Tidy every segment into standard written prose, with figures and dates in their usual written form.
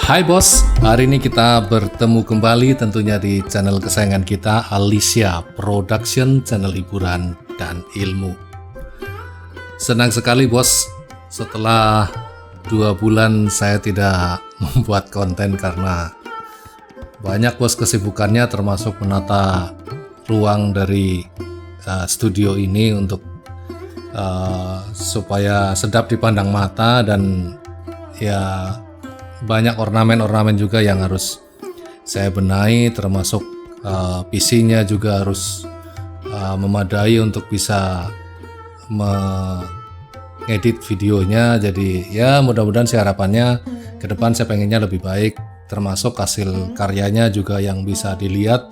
Hai bos, hari ini kita bertemu kembali tentunya di channel kesayangan kita, Alicia Production, channel hiburan dan ilmu. Senang sekali bos, setelah 2 bulan saya tidak membuat konten karena banyak bos kesibukannya, termasuk menata ruang dari studio ini untuk supaya sedap dipandang mata, dan ya banyak ornamen-ornamen juga yang harus saya benahi, termasuk PC-nya juga harus memadai untuk bisa mengedit videonya. Jadi ya mudah-mudahan sih harapannya ke depan saya pengennya lebih baik, termasuk hasil karyanya juga yang bisa dilihat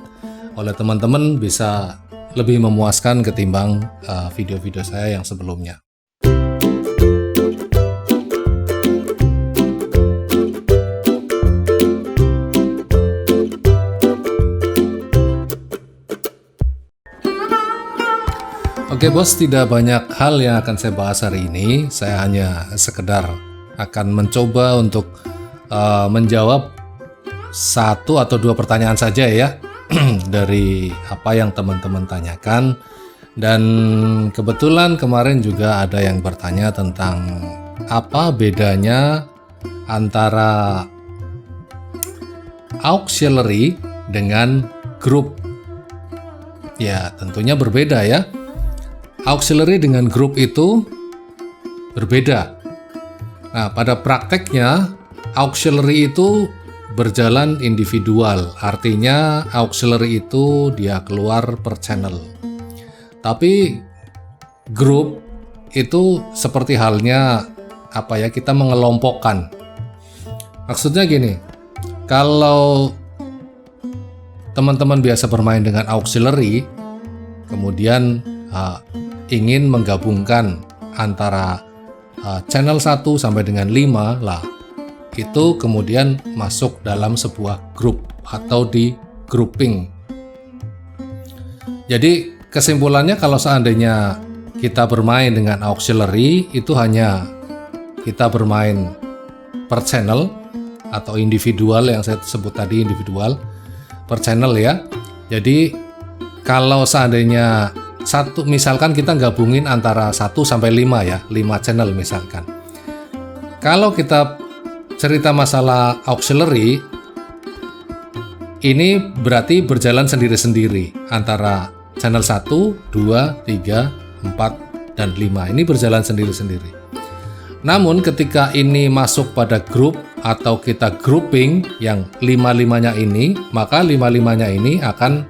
oleh teman-teman bisa lebih memuaskan ketimbang video-video saya yang sebelumnya. Oke bos, tidak banyak hal yang akan saya bahas hari ini. Saya hanya sekedar akan mencoba untuk menjawab 1 atau 2 pertanyaan saja ya dari apa yang teman-teman tanyakan. Dan kebetulan kemarin juga ada yang bertanya tentang apa bedanya antara auxiliary dengan group. Ya tentunya berbeda ya. Auxiliary dengan group itu berbeda. Nah, pada prakteknya auxiliary itu berjalan individual. Artinya auxiliary itu dia keluar per channel. Tapi group itu seperti halnya kita mengelompokkan. Maksudnya gini, kalau teman-teman biasa bermain dengan auxiliary, kemudian ingin menggabungkan antara channel 1 sampai dengan 5 lah, itu kemudian masuk dalam sebuah grup atau di grouping. Jadi kesimpulannya, kalau seandainya kita bermain dengan auxiliary, itu hanya kita bermain per channel atau individual, yang saya sebut tadi individual per channel ya. Jadi kalau seandainya misalkan kita gabungin antara 1 sampai 5 ya, 5 channel misalkan. Kalau kita cerita masalah auxiliary, ini berarti berjalan sendiri-sendiri antara channel 1, 2, 3, 4, dan 5. Ini berjalan sendiri-sendiri. Namun ketika ini masuk pada grup atau kita grouping yang 5-5-nya ini, maka 5-5-nya ini akan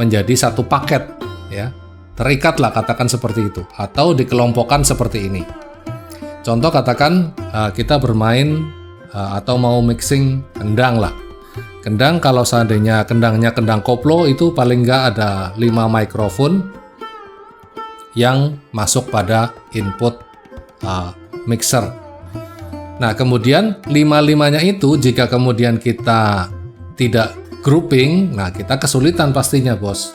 menjadi satu paket ya. Terikatlah, katakan seperti itu, atau dikelompokkan seperti ini. Contoh katakan kita bermain atau mau mixing kendang lah. Kendang, kalau seandainya kendangnya kendang koplo, itu paling nggak ada 5 mikrofon yang masuk pada input mixer. Nah kemudian 5-5-nya itu jika kemudian kita tidak grouping, nah kita kesulitan pastinya bos.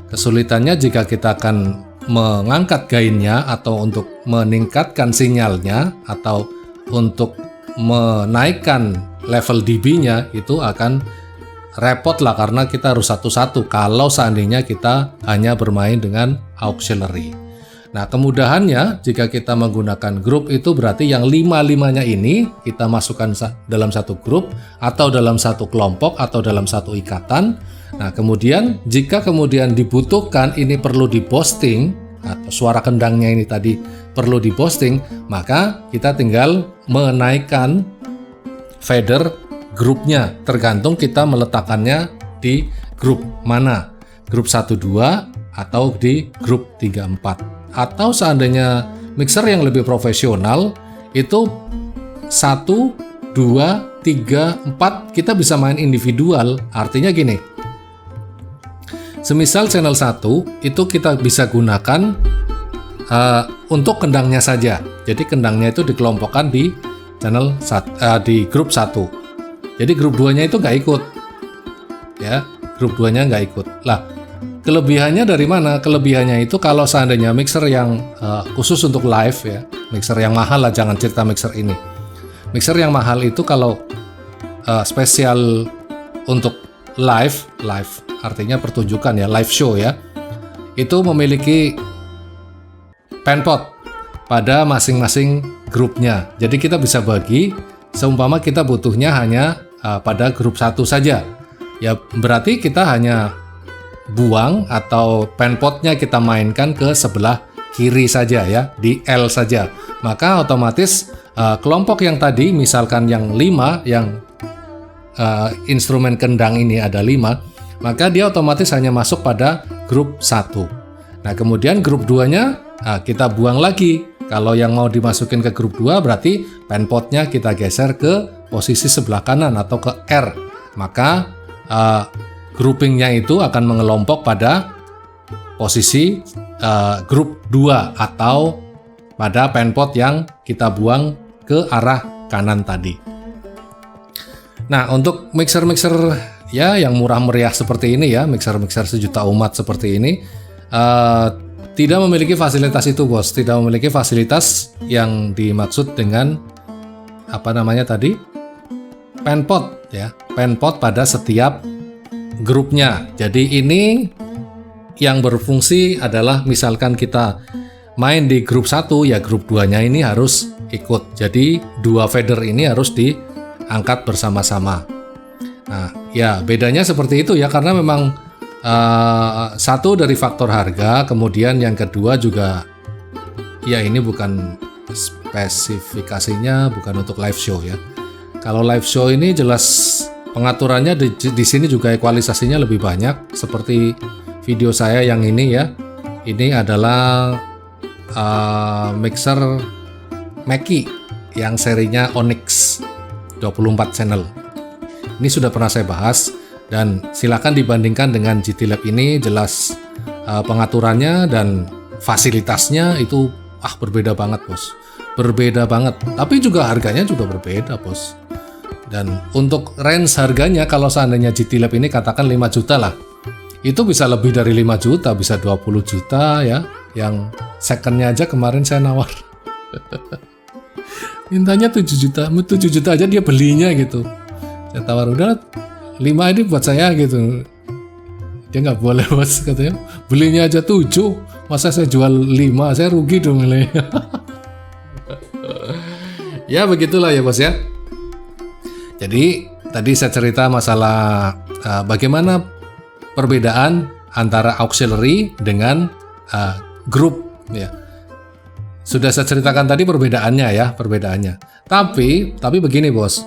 Kesulitannya jika kita akan mengangkat gainnya atau untuk meningkatkan sinyalnya atau untuk menaikkan level dB-nya, itu akan repot lah karena kita harus satu-satu kalau seandainya kita hanya bermain dengan auxiliary. Nah kemudahannya jika kita menggunakan grup itu berarti yang 5-5-nya ini kita masukkan dalam satu grup atau dalam satu kelompok atau dalam satu ikatan. Nah kemudian jika kemudian dibutuhkan ini perlu diposting atau suara kendangnya ini tadi perlu diposting, maka kita tinggal menaikkan fader grupnya, tergantung kita meletakkannya di grup mana, grup 1-2 atau di grup 3-4. Atau seandainya mixer yang lebih profesional itu 1, 2, 3, 4 kita bisa main individual. Artinya gini, semisal channel 1 itu kita bisa gunakan untuk kendangnya saja. Jadi kendangnya itu dikelompokkan di channel di grup 1. Jadi grup 2-nya itu nggak ikut. Ya, grup 2-nya nggak ikut. Lah, kelebihannya dari mana? Kelebihannya itu kalau seandainya mixer yang khusus untuk live ya, mixer yang mahal lah, jangan cerita mixer ini. Mixer yang mahal itu kalau spesial untuk live artinya pertunjukan ya, live show ya, itu memiliki penpot pada masing-masing grupnya. Jadi kita bisa bagi, seumpama kita butuhnya hanya pada grup 1 saja. Ya berarti kita hanya buang atau penpotnya kita mainkan ke sebelah kiri saja ya, di L saja. Maka otomatis kelompok yang tadi, misalkan yang 5, yang instrumen kendang ini ada 5, maka dia otomatis hanya masuk pada grup 1. Nah kemudian grup 2-nya kita buang lagi. Kalau yang mau dimasukin ke grup 2 berarti penpotnya kita geser ke posisi sebelah kanan atau ke R. Maka groupingnya itu akan mengelompok pada posisi grup 2 atau pada penpot yang kita buang ke arah kanan tadi. Nah, untuk mixer-mixer ya yang murah meriah seperti ini ya, mixer-mixer sejuta umat seperti ini, tidak memiliki fasilitas itu, bos. Tidak memiliki fasilitas yang dimaksud dengan apa namanya tadi, penpot ya, penpot pada setiap grupnya. Jadi ini yang berfungsi adalah misalkan kita main di grup 1 ya, grup 2-nya ini harus ikut. Jadi 2 fader ini harus diangkat bersama-sama. Nah, ya bedanya seperti itu ya, karena memang satu dari faktor harga, kemudian yang kedua juga ya ini bukan spesifikasinya, bukan untuk live show ya. Kalau live show ini jelas pengaturannya di sini juga ekualisasinya lebih banyak, seperti video saya yang ini ya. Ini adalah mixer Mackie yang serinya Onyx 24 channel. Ini sudah pernah saya bahas dan silakan dibandingkan dengan GT Lab ini, jelas pengaturannya dan fasilitasnya itu berbeda banget, bos. Berbeda banget. Tapi juga harganya juga berbeda, bos. Dan untuk range harganya kalau seandainya GT Lab ini katakan 5 juta lah. Itu bisa lebih dari 5 juta, bisa 20 juta ya. Yang secondnya aja kemarin saya nawar. Mintanya 7 juta aja dia belinya gitu. Saya tawar, udah 5 ini buat saya gitu. Dia nggak boleh, bos, katanya. Belinya aja 7, masa saya jual 5, saya rugi dong. Ya begitulah ya, bos ya. Jadi tadi saya cerita masalah bagaimana perbedaan antara auxiliary dengan group ya. Sudah saya ceritakan tadi perbedaannya ya, perbedaannya. Tapi begini, bos.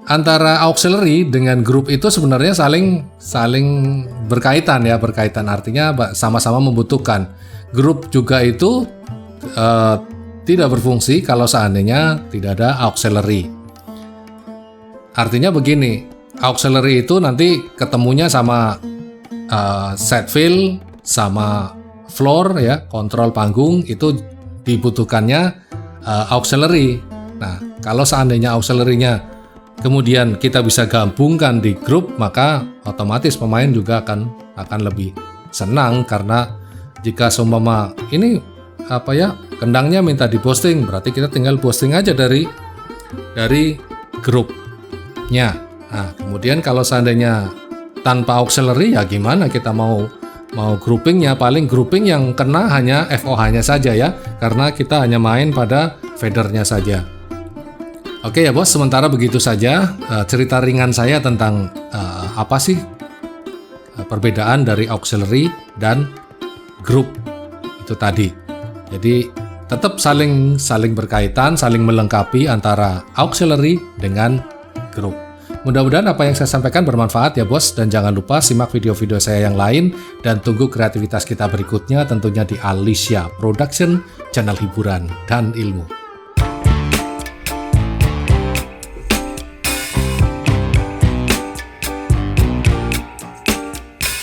Antara auxiliary dengan group itu sebenarnya saling berkaitan ya, berkaitan artinya sama-sama membutuhkan. Group juga itu tidak berfungsi kalau seandainya tidak ada auxiliary. Artinya begini, auxiliary itu nanti ketemunya sama set fill, sama floor ya, kontrol panggung, itu dibutuhkannya auxiliary. Nah, kalau seandainya auxiliary-nya kemudian kita bisa gabungkan di grup, maka otomatis pemain juga akan lebih senang, karena jika seumpama ini kendangnya minta diposting, berarti kita tinggal posting aja dari grupnya. Nah, kemudian kalau seandainya tanpa auxiliary ya gimana kita mau groupingnya, paling grouping yang kena hanya FOH-nya saja ya, karena kita hanya main pada fadernya saja. Oke ya, bos, sementara begitu saja cerita ringan saya tentang apa sih perbedaan dari auxiliary dan group itu tadi. Jadi tetap saling berkaitan, saling melengkapi antara auxiliary dengan group. Mudah-mudahan apa yang saya sampaikan bermanfaat ya, bos, dan jangan lupa simak video-video saya yang lain dan tunggu kreativitas kita berikutnya tentunya di Alicia Production, channel hiburan dan ilmu.